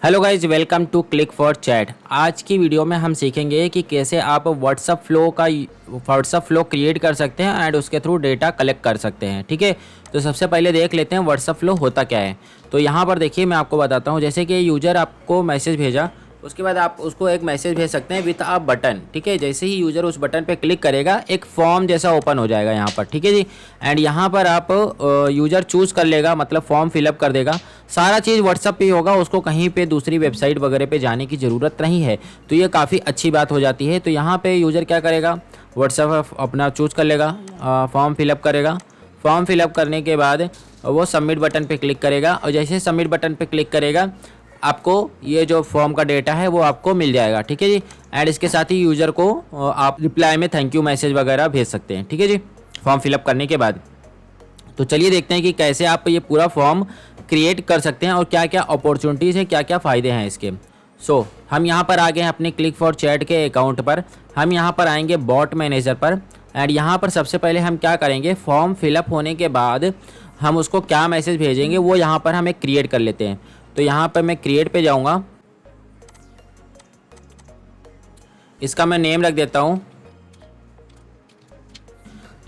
Hello guys, welcome to click for chat. आज की video में हम सीखेंगे कि कैसे आप व्हाट्सअप फ्लो क्रिएट कर सकते हैं एंड उसके थ्रू डेटा कलेक्ट कर सकते हैं। ठीक है, तो सबसे पहले देख लेते हैं व्हाट्सअप फ्लो होता क्या है। तो यहाँ पर देखिए, मैं आपको बताता हूँ। जैसे कि यूज़र आपको मैसेज भेजा, उसके बाद आप उसको एक मैसेज भेज सकते हैं विथ अ बटन। ठीक है, जैसे ही यूज़र उस बटन पे क्लिक करेगा एक फॉर्म जैसा ओपन हो जाएगा यहाँ पर। ठीक है जी, एंड यहाँ पर आप यूज़र चूज़ कर लेगा, मतलब फॉर्म फिलअप कर देगा। सारा चीज़ व्हाट्सअप पे ही होगा, उसको कहीं पे दूसरी वेबसाइट वगैरह पे जाने की ज़रूरत नहीं है। तो ये काफ़ी अच्छी बात हो जाती है। तो यहाँ पे यूज़र क्या करेगा, व्हाट्सअप अपना चूज़ कर लेगा, फॉर्म फिलअप करेगा। फॉर्म फिलअप करने के बाद वो सबमिट बटन पे क्लिक करेगा, और जैसे सबमिट बटन पे क्लिक करेगा आपको ये जो फॉर्म का डेटा है वो आपको मिल जाएगा। ठीक है जी, एंड इसके साथ ही यूज़र को आप रिप्लाई में थैंक यू मैसेज वगैरह भेज सकते हैं। ठीक है जी, फॉर्म फिलअप करने के बाद। तो चलिए देखते हैं कि कैसे आप ये पूरा फॉर्म क्रिएट कर सकते हैं और क्या क्या अपॉर्चुनिटीज़ हैं, क्या क्या फ़ायदे हैं इसके। हम यहाँ पर आ गए हैं अपने क्लिक फॉर चैट के अकाउंट पर। हम यहाँ पर आएंगे बॉट मैनेजर पर, एंड यहाँ पर सबसे पहले हम क्या करेंगे, फॉर्म फिलअप होने के बाद हम उसको क्या मैसेज भेजेंगे वो यहाँ पर हम एक क्रिएट कर लेते हैं। तो यहाँ पर मैं क्रिएट पे जाऊँगा, इसका मैं नेम रख देता हूँ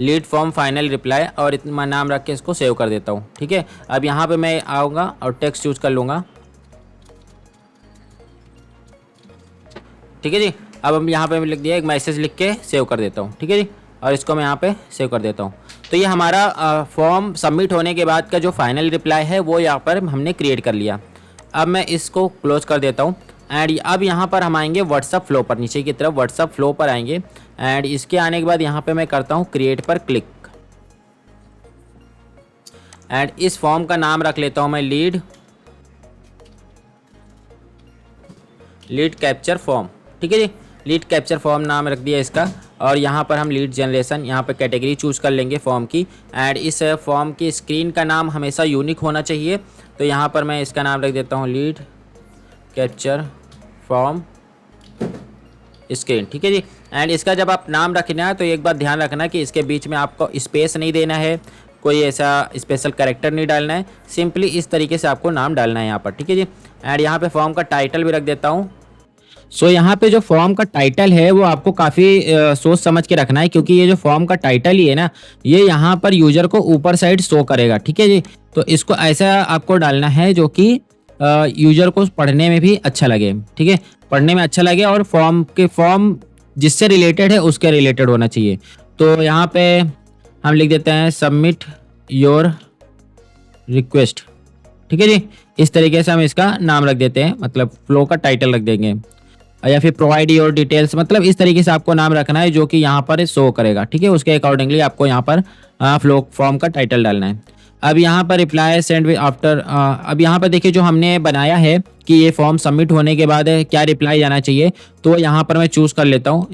लीड फॉर्म फाइनल रिप्लाई, और इतना नाम रख के इसको सेव कर देता हूँ। ठीक है, अब यहाँ पे मैं आऊँगा और टेक्स्ट यूज़ कर लूँगा। ठीक है जी, अब हम यहाँ पे लिख दिया, एक मैसेज लिख के सेव कर देता हूँ। ठीक है जी, और इसको मैं यहाँ पे सेव कर देता हूँ। तो ये हमारा फॉर्म सबमिट होने के बाद का जो फाइनल रिप्लाई है वो यहाँ पर हमने क्रिएट कर लिया। अब मैं इसको क्लोज कर देता हूँ, एंड अब यहाँ पर हम आएंगे व्हाट्सअप फ्लो पर, नीचे की तरफ व्हाट्सअप फ्लो पर आएंगे। एंड इसके आने के बाद यहाँ पे मैं करता हूँ क्रिएट पर क्लिक, एंड इस फॉर्म का नाम रख लेता हूँ मैं लीड कैप्चर फॉर्म। ठीक है जी, लीड कैप्चर फॉर्म नाम रख दिया इसका। और यहाँ पर हम लीड जनरेशन, यहाँ पर कैटेगरी चूज़ कर लेंगे फॉर्म की, एंड इस फॉर्म की स्क्रीन का नाम हमेशा यूनिक होना चाहिए। तो यहाँ पर मैं इसका नाम रख देता हूँ लीड कैप्चर फॉर्म स्क्रीन। ठीक है जी, एंड इसका जब आप नाम रखना है तो एक बार ध्यान रखना कि इसके बीच में आपको स्पेस नहीं देना है, कोई ऐसा स्पेशल कैरेक्टर नहीं डालना है, सिंपली इस तरीके से आपको नाम डालना है यहाँ पर। ठीक है जी, एंड यहाँ पे फॉर्म का टाइटल भी रख देता हूँ। यहाँ पे जो फॉर्म का टाइटल है वो आपको काफ़ी सोच समझ के रखना है, क्योंकि ये जो फॉर्म का टाइटल ही है ना, ये यहाँ पर यूजर को ऊपर साइड शो करेगा। ठीक है जी, तो इसको ऐसा आपको डालना है जो कि यूजर को पढ़ने में भी अच्छा लगे। ठीक है, पढ़ने में अच्छा लगे और फॉर्म जिससे रिलेटेड है उसके रिलेटेड होना चाहिए। तो यहाँ पे हम लिख देते हैं सबमिट योर रिक्वेस्ट। ठीक है जी, इस तरीके से हम इसका नाम रख देते हैं, मतलब फ्लो का टाइटल रख देंगे, या फिर प्रोवाइड योर डिटेल्स, मतलब इस तरीके से आपको नाम रखना है जो कि यहाँ पर शो करेगा। ठीक है, उसके अकॉर्डिंगली आपको यहाँ पर फ्लो फॉर्म का टाइटल डालना है। अब यहाँ पर रिप्लाई सेंड विद आफ्टर, अब यहाँ पर देखिए जो हमने बनाया है कि ये फॉर्म सबमिट होने के बाद क्या रिप्लाई जाना चाहिए, तो यहाँ पर मैं चूज़ कर लेता हूँ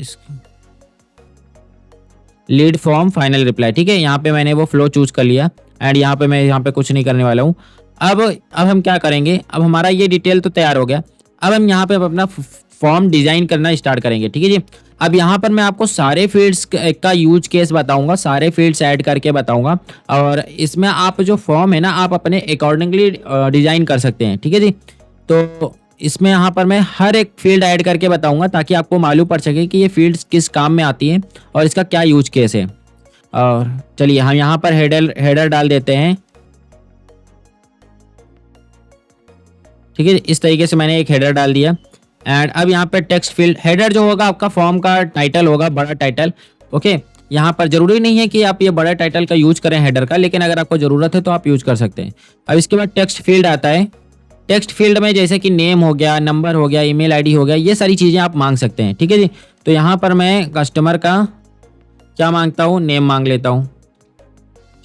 लीड फॉर्म फाइनल रिप्लाई। ठीक है, यहाँ पे मैंने वो फ्लो चूज़ कर लिया, एंड यहाँ पे मैं यहाँ पे कुछ नहीं करने वाला हूँ। अब हम क्या करेंगे, अब हमारा ये डिटेल तो तैयार हो गया। अब हम यहाँ पे अपना फॉर्म डिजाइन करना स्टार्ट करेंगे। ठीक है जी, अब यहाँ पर मैं आपको सारे फील्ड्स का यूज केस बताऊंगा, सारे फील्ड्स ऐड करके बताऊंगा, और इसमें आप जो फॉर्म है ना आप अपने अकॉर्डिंगली डिजाइन कर सकते हैं। ठीक है जी, तो इसमें यहाँ पर मैं हर एक फील्ड ऐड करके बताऊंगा ताकि आपको मालूम पड़ सके कि ये फील्ड्स किस काम में आती हैं और इसका क्या यूज केस है। और चलिए हम यहाँ पर हेडर डाल देते हैं। ठीक है, इस तरीके से मैंने एक हेडर डाल दिया, एंड अब यहाँ पे टेक्स्ट फील्ड, हेडर जो होगा आपका फॉर्म का टाइटल होगा, बड़ा टाइटल। ओके, यहाँ पर जरूरी नहीं है कि आप ये बड़ा टाइटल का यूज करें हेडर का, लेकिन अगर आपको जरूरत है तो आप यूज कर सकते हैं। अब इसके बाद टेक्स्ट फील्ड आता है। टेक्स्ट फील्ड में जैसे कि नेम हो गया, नंबर हो गया, ईमेल आईडी हो गया, ये सारी चीज़ें आप मांग सकते हैं। ठीक है जी, तो यहाँ पर मैं कस्टमर का क्या मांगता हूँ, नेम मांग लेता हूँ।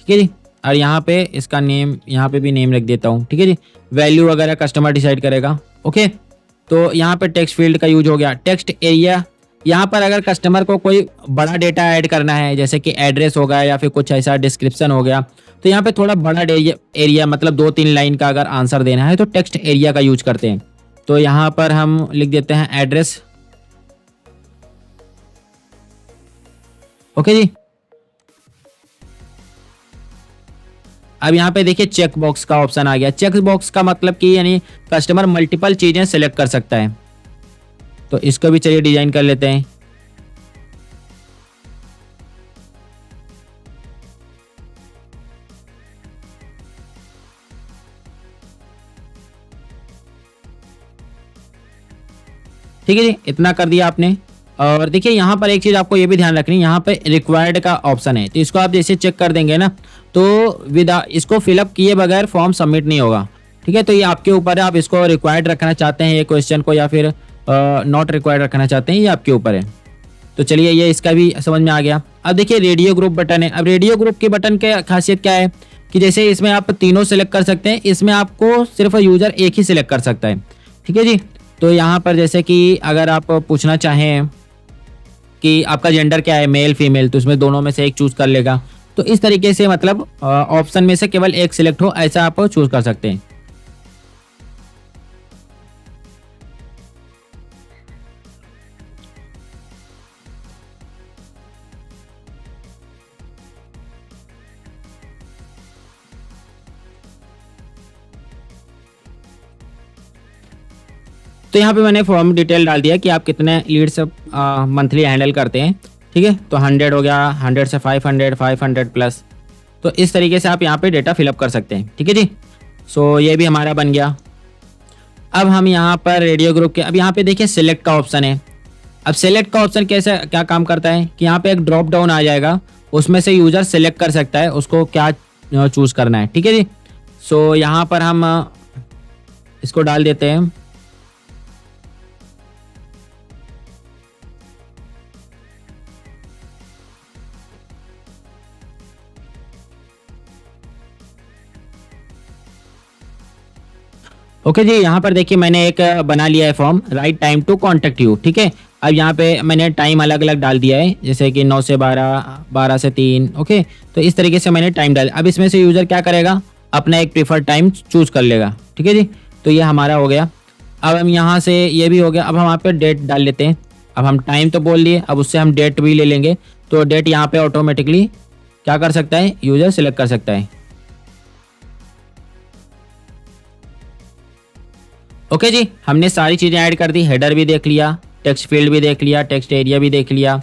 ठीक है जी, और यहाँ पे इसका नेम, यहाँ पे भी नेम रख देता हूँ। ठीक है जी, वैल्यू वगैरह कस्टमर डिसाइड करेगा। ओके, तो यहाँ पे टेक्स्ट फील्ड का यूज हो गया। टेक्स्ट एरिया, यहाँ पर अगर कस्टमर को कोई बड़ा डेटा ऐड करना है, जैसे कि एड्रेस हो गया या फिर कुछ ऐसा डिस्क्रिप्शन हो गया, तो यहाँ पे थोड़ा बड़ा एरिया मतलब 2-3 लाइन का अगर आंसर देना है तो टेक्स्ट एरिया का यूज करते हैं। तो यहाँ पर हम लिख देते हैं एड्रेस। ओके जी, अब यहाँ पे देखिए चेक बॉक्स का ऑप्शन आ गया। चेक बॉक्स का मतलब कि यानी कस्टमर मल्टीपल चीजें सेलेक्ट कर सकता है। तो इसको भी चलिए डिजाइन कर लेते हैं। ठीक है जी, इतना कर दिया आपने। और देखिए यहाँ पर एक चीज़ आपको ये भी ध्यान रखनी है, यहाँ पे रिक्वायर्ड का ऑप्शन है, तो इसको आप जैसे चेक कर देंगे ना, तो विदा इसको फिलअप किए बगैर फॉर्म सबमिट नहीं होगा। ठीक है, तो ये आपके ऊपर है, आप इसको रिक्वायर्ड रखना चाहते हैं ये क्वेश्चन को या फिर नॉट रिक्वायर्ड रखना चाहते हैं, ये आपके ऊपर है। तो चलिए ये इसका भी समझ में आ गया। अब देखिए रेडियो ग्रुप बटन है। अब रेडियो ग्रुप के बटन की खासियत क्या है कि जैसे इसमें आप तीनों सेलेक्ट कर सकते हैं, इसमें आपको सिर्फ यूजर एक ही सिलेक्ट कर सकता है। ठीक है जी, तो यहाँ पर जैसे कि अगर आप पूछना चाहें कि आपका जेंडर क्या है, मेल फीमेल, तो इसमें दोनों में से एक चूज कर लेगा। तो इस तरीके से मतलब ऑप्शन में से केवल एक सिलेक्ट हो ऐसा आप चूज कर सकते हैं। तो यहाँ पे मैंने फॉर्म डिटेल डाल दिया कि आप कितने लीड्स मंथली हैंडल करते हैं। ठीक है, तो 100 हो गया, 100 से 500, 500 प्लस। तो इस तरीके से आप यहाँ पे डेटा फिलअप कर सकते हैं। ठीक है जी, सो ये भी हमारा बन गया। अब हम यहाँ पर रेडियो ग्रुप के, अब यहाँ पे देखिए सिलेक्ट का ऑप्शन है। अब सेलेक्ट का ऑप्शन कैसे क्या काम करता है कि यहाँ पे एक ड्रॉप डाउन आ जाएगा, उसमें से यूजर सेलेक्ट कर सकता है उसको क्या चूज करना है। ठीक है जी, सो यहाँ पर हम इसको डाल देते हैं। ओके जी, यहाँ पर देखिए मैंने एक बना लिया है form, right time to contact you. ठीक है, अब यहाँ पे मैंने टाइम अलग अलग डाल दिया है, जैसे कि 9 से 12, 12 से 3। ओके, तो इस तरीके से मैंने टाइम डाल। अब इसमें से यूजर क्या करेगा, अपना एक प्रीफर्ड टाइम चूज कर लेगा। ठीक है जी, तो ये हमारा हो गया। अब हम यहाँ से ये भी हो गया। अब हम यहाँ पे डेट डाल लेते हैं। अब हम टाइम तो बोल लिए, अब उससे हम डेट भी ले लेंगे। तो डेट यहाँ पे ऑटोमेटिकली क्या कर सकता है, यूजर सिलेक्ट कर सकता है। ओके जी, हमने सारी चीज़ें ऐड कर दी, हेडर भी देख लिया, टेक्स्ट फील्ड भी देख लिया, टेक्स्ट एरिया भी देख लिया।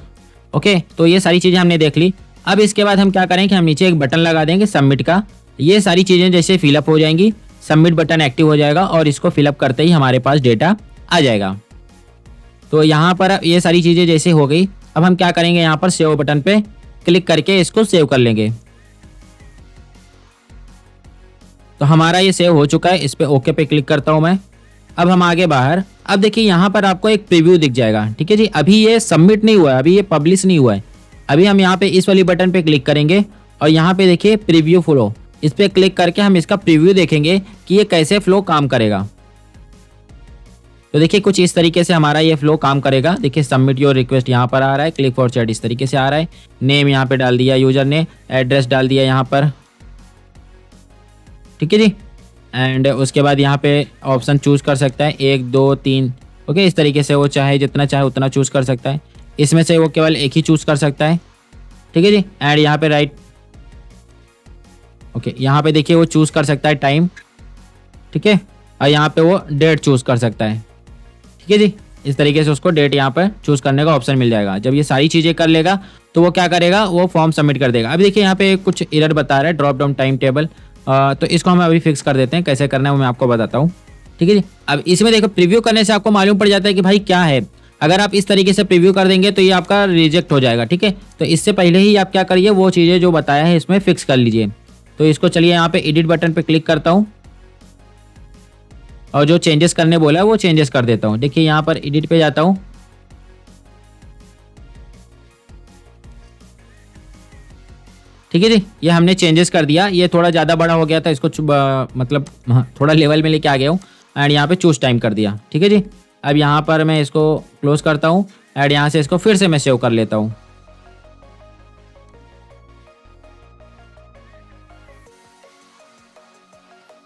ओके, तो ये सारी चीज़ें हमने देख ली। अब इसके बाद हम क्या करें कि हम नीचे एक बटन लगा देंगे सबमिट का। ये सारी चीज़ें जैसे फिलअप हो जाएंगी, सबमिट बटन एक्टिव हो जाएगा और इसको फिलअप करते ही हमारे पास डेटा आ जाएगा। तो यहाँ पर ये सारी चीज़ें जैसे हो गई, अब हम क्या करेंगे, यहाँ पर सेव बटन पे क्लिक करके इसको सेव कर लेंगे। तो हमारा ये सेव हो चुका है, इस पर ओके पे क्लिक करता हूँ मैं। अब हम आगे बाहर, अब देखिए यहाँ पर आपको एक प्रीव्यू दिख जाएगा। ठीक है जी, अभी ये सबमिट नहीं हुआ है, अभी ये पब्लिश नहीं हुआ है। अभी हम यहाँ पे इस वाली बटन पे क्लिक करेंगे और यहाँ पे देखिए प्रीव्यू फ्लो, इस पे क्लिक करके हम इसका प्रीव्यू देखेंगे कि ये कैसे फ्लो काम करेगा। तो देखिए कुछ इस तरीके से हमारा ये फ्लो काम करेगा। देखिए सबमिट योर रिक्वेस्ट यहाँ पर आ रहा है, क्लिक फॉर चैट इस तरीके से आ रहा है, नेम यहाँ पे डाल दिया यूजर ने, एड्रेस डाल दिया यहाँ पर। ठीक है जी, एंड उसके बाद यहाँ पे ऑप्शन चूज कर सकता है 1 2 3। ओके, इस तरीके से वो चाहे जितना चाहे उतना चूज कर सकता है, इसमें से वो केवल एक ही चूज कर सकता है। ठीक है जी, एंड यहाँ पे राइट। ओके, यहाँ पे देखिए वो चूज कर सकता है टाइम। ठीक है, और यहाँ पे वो डेट चूज कर सकता है। ठीक है जी, इस तरीके से उसको डेट यहाँ पर चूज करने का ऑप्शन मिल जाएगा। जब ये सारी चीज़ें कर लेगा तो वो क्या करेगा, वो फॉर्म सबमिट कर देगा। अभी देखिए यहाँ पे कुछ एरर बता रहा है, ड्रॉप डाउन टाइम टेबल, तो इसको हम अभी फिक्स कर देते हैं। कैसे करना है वो मैं आपको बताता हूँ। ठीक है जी, अब इसमें देखो प्रीव्यू करने से आपको मालूम पड़ जाता है कि भाई क्या है। अगर आप इस तरीके से प्रीव्यू कर देंगे तो ये आपका रिजेक्ट हो जाएगा। ठीक है, तो इससे पहले ही आप क्या करिए, वो चीज़ें जो बताया है इसमें फिक्स कर लीजिए। तो इसको चलिए यहाँ पे एडिट बटन पे क्लिक करता हूँ और जो चेंजेस करने बोला है वो चेंजेस कर देता हूँ। देखिए यहाँ पर एडिट पे जाता हूँ। ठीक है जी, ये हमने चेंजेस कर दिया। ये थोड़ा ज़्यादा बड़ा हो गया था, इसको मतलब थोड़ा लेवल में लेके आ गया हूँ एंड यहाँ पे चूज टाइम कर दिया। ठीक है जी, अब यहाँ पर मैं इसको क्लोज करता हूँ एंड यहाँ से इसको फिर से मैं सेव कर लेता हूँ।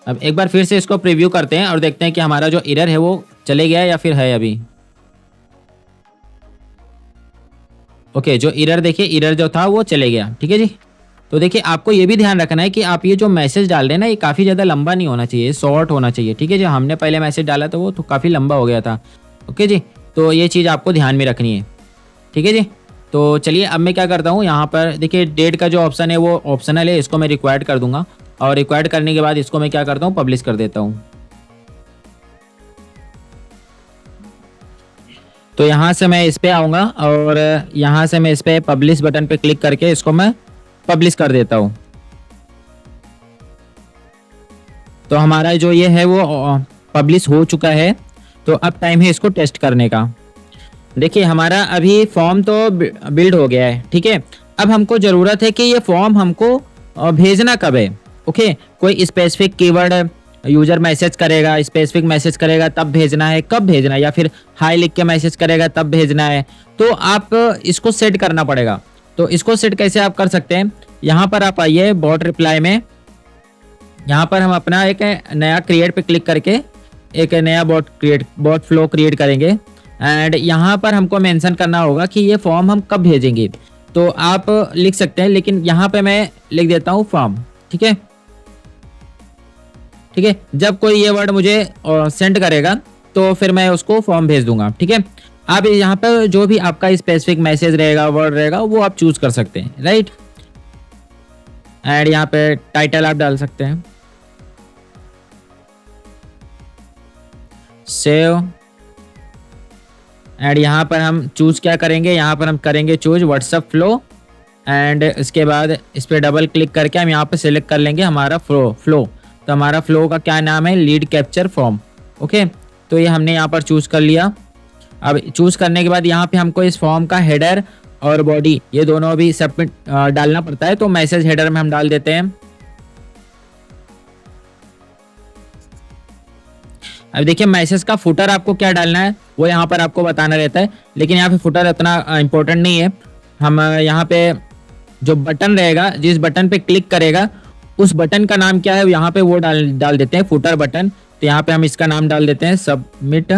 अब एक बार फिर से इसको प्रीव्यू करते हैं और देखते हैं कि हमारा जो एरर है वो चले गया या फिर है अभी। ओके, जो एरर देखिए, एरर जो था वो चले गया। ठीक है जी, तो देखिए आपको ये भी ध्यान रखना है कि आप ये जो मैसेज डाल रहे हैं ना, ये काफ़ी ज़्यादा लंबा नहीं होना चाहिए, शॉर्ट होना चाहिए। ठीक है, जो हमने पहले मैसेज डाला था वो तो काफ़ी लंबा हो गया था। ओके जी, तो ये चीज़ आपको ध्यान में रखनी है। ठीक है जी, तो चलिए अब मैं क्या करता हूँ, यहाँ पर देखिए डेट का जो ऑप्शन है वो ऑप्शनल है, इसको मैं रिक्वायर्ड कर दूंगा और रिक्वायर्ड करने के बाद इसको मैं क्या करता हूँ, पब्लिश कर देता हूँ। तो यहाँ से मैं इस पे आऊँगा और यहाँ से मैं इस पे पब्लिश बटन पे क्लिक करके इसको मैं पब्लिश कर देता हूँ। तो हमारा जो ये है वो पब्लिश हो चुका है। तो अब टाइम है इसको टेस्ट करने का। देखिए हमारा अभी फॉर्म तो बिल्ड हो गया है। ठीक है, अब हमको ज़रूरत है कि ये फॉर्म हमको भेजना कब है। ओके, कोई स्पेसिफिक कीवर्ड यूजर मैसेज करेगा, स्पेसिफिक मैसेज करेगा तब भेजना है, कब भेजना है, या फिर हाय लिख के मैसेज करेगा तब भेजना है। तो आप इसको सेट करना पड़ेगा। तो इसको सेट कैसे आप कर सकते हैं, यहाँ पर आप आइए बॉट रिप्लाई में, यहाँ पर हम अपना एक नया क्रिएट पे क्लिक करके एक नया बॉट फ्लो क्रिएट करेंगे एंड यहाँ पर हमको मेंशन करना होगा कि ये फॉर्म हम कब भेजेंगे। तो आप लिख सकते हैं, लेकिन यहाँ पे मैं लिख देता हूँ फॉर्म। ठीक है, ठीक है, जब कोई ये वर्ड मुझे सेंड करेगा तो फिर मैं उसको फॉर्म भेज दूंगा। ठीक है, आप यहाँ पर जो भी आपका स्पेसिफिक मैसेज रहेगा, वर्ड रहेगा, वो आप चूज कर सकते हैं। राइट, एंड यहाँ पे टाइटल आप डाल सकते हैं, सेव, एंड यहाँ पर हम चूज क्या करेंगे, यहाँ पर हम करेंगे चूज व्हाट्सएप फ्लो एंड इसके बाद इस पर डबल क्लिक करके हम यहाँ पे सिलेक्ट कर लेंगे हमारा फ्लो। तो हमारा फ्लो का क्या नाम है, लीड कैप्चर फॉर्म। ओके, तो ये हमने यहाँ पर चूज कर लिया। अब चूज करने के बाद यहाँ पे हमको इस फॉर्म का हेडर और बॉडी ये दोनों भी सबमिट डालना पड़ता है। तो मैसेज हेडर में हम डाल देते हैं। अब देखिए मैसेज का फुटर आपको क्या डालना है वो यहाँ पर आपको बताना रहता है, लेकिन यहाँ पे फुटर इतना इंपॉर्टेंट नहीं है। हम यहाँ पे जो बटन रहेगा, जिस बटन पे क्लिक करेगा उस बटन का नाम क्या है यहाँ पे वो डाल देते हैं, फुटर बटन। तो यहाँ पे हम इसका नाम डाल देते हैं सबमिट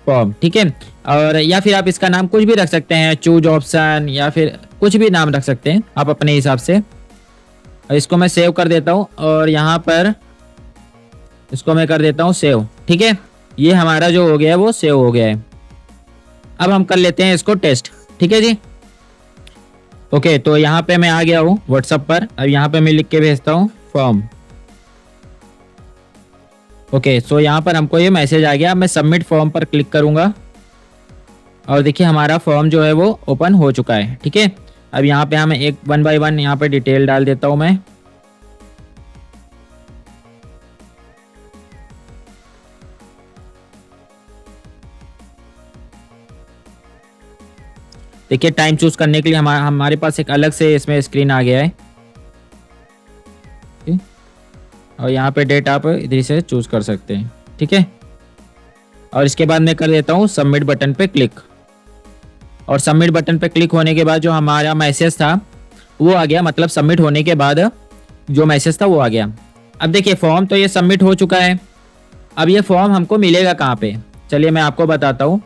फॉर्म। ठीक है, और या फिर आप इसका नाम कुछ भी रख सकते हैं, चूज ऑप्शन, या फिर कुछ भी नाम रख सकते हैं आप अपने हिसाब से। और इसको मैं सेव कर देता हूँ और यहाँ पर इसको मैं कर देता हूँ सेव। ठीक है, ये हमारा जो हो गया है वो सेव हो गया है। अब हम कर लेते हैं इसको टेस्ट। ठीक है जी, ओके, तो यहाँ पे मैं आ गया हूँ व्हाट्सएप पर। अब यहाँ पे मैं लिख के भेजता हूँ फॉर्म। ओके, सो यहाँ पर हमको ये मैसेज आ गया। मैं सबमिट फॉर्म पर क्लिक करूँगा और देखिए हमारा फॉर्म जो है वो ओपन हो चुका है। ठीक है, अब यहाँ पे हम एक 1 बाय 1 यहाँ पे डिटेल डाल देता हूँ मैं। देखिए टाइम चूज करने के लिए हमारे पास एक अलग से इसमें स्क्रीन आ गया है। और यहाँ पे डेट आप इधर से चूज कर सकते हैं। ठीक है, और इसके बाद मैं कर देता हूँ सबमिट बटन पे क्लिक। और सबमिट बटन पे क्लिक होने के बाद जो हमारा मैसेज था वो आ गया, मतलब सबमिट होने के बाद जो मैसेज था वो आ गया। अब देखिए फॉर्म तो ये सबमिट हो चुका है। अब ये फॉर्म हमको मिलेगा कहाँ पे, चलिए मैं आपको बताता हूँ।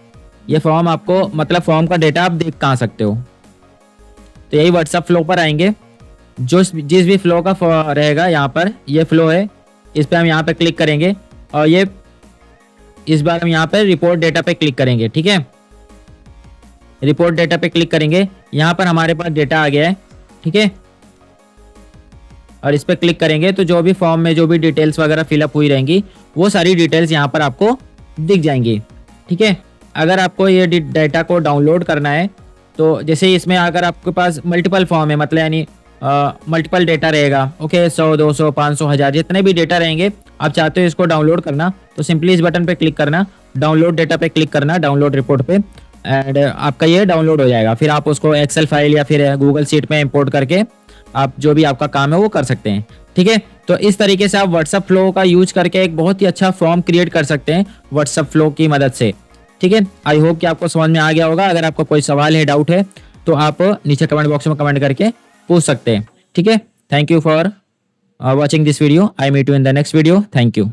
ये फॉर्म आपको, मतलब फॉर्म का डेटा आप देख कहाँ सकते हो, तो यही व्हाट्सएप फ्लो पर आएंगे। जो जिस भी फ्लो का रहेगा, यहाँ पर ये फ्लो है, इस पर हम यहाँ पे क्लिक करेंगे और ये इस बार हम यहाँ पे रिपोर्ट डेटा पे क्लिक करेंगे। ठीक है, रिपोर्ट डेटा पे क्लिक करेंगे, यहाँ पर हमारे पास डेटा आ गया है। ठीक है, और इस पर क्लिक करेंगे तो जो भी फॉर्म में जो भी डिटेल्स वगैरह फिलअप हुई रहेंगी वो सारी डिटेल्स यहाँ पर आपको दिख जाएंगी। ठीक है, अगर आपको ये डेटा को डाउनलोड करना है तो जैसे इसमें अगर आपके पास मल्टीपल फॉर्म है, मतलब यानी मल्टीपल डेटा रहेगा, ओके, 100, 200, 500, 1000 जितने भी डेटा रहेंगे, आप चाहते हो इसको डाउनलोड करना तो सिंपली इस बटन पे क्लिक करना, डाउनलोड डेटा पे क्लिक करना, डाउनलोड रिपोर्ट पे, एंड आपका ये डाउनलोड हो जाएगा। फिर आप उसको एक्सेल फाइल या फिर गूगल शीट में इंपोर्ट करके आप जो भी आपका काम है वो कर सकते हैं। ठीक है, तो इस तरीके से आप व्हाट्सएप फ्लो का यूज करके एक बहुत ही अच्छा फॉर्म क्रिएट कर सकते हैं व्हाट्सएप फ्लो की मदद से। ठीक है, आई होप कि आपको समझ में आ गया होगा। अगर आपको कोई सवाल है, डाउट है, तो आप नीचे कमेंट बॉक्स में कमेंट करके पूछ सकते हैं। ठीक है, thank you for watching this video. I meet you in the next video. Thank you.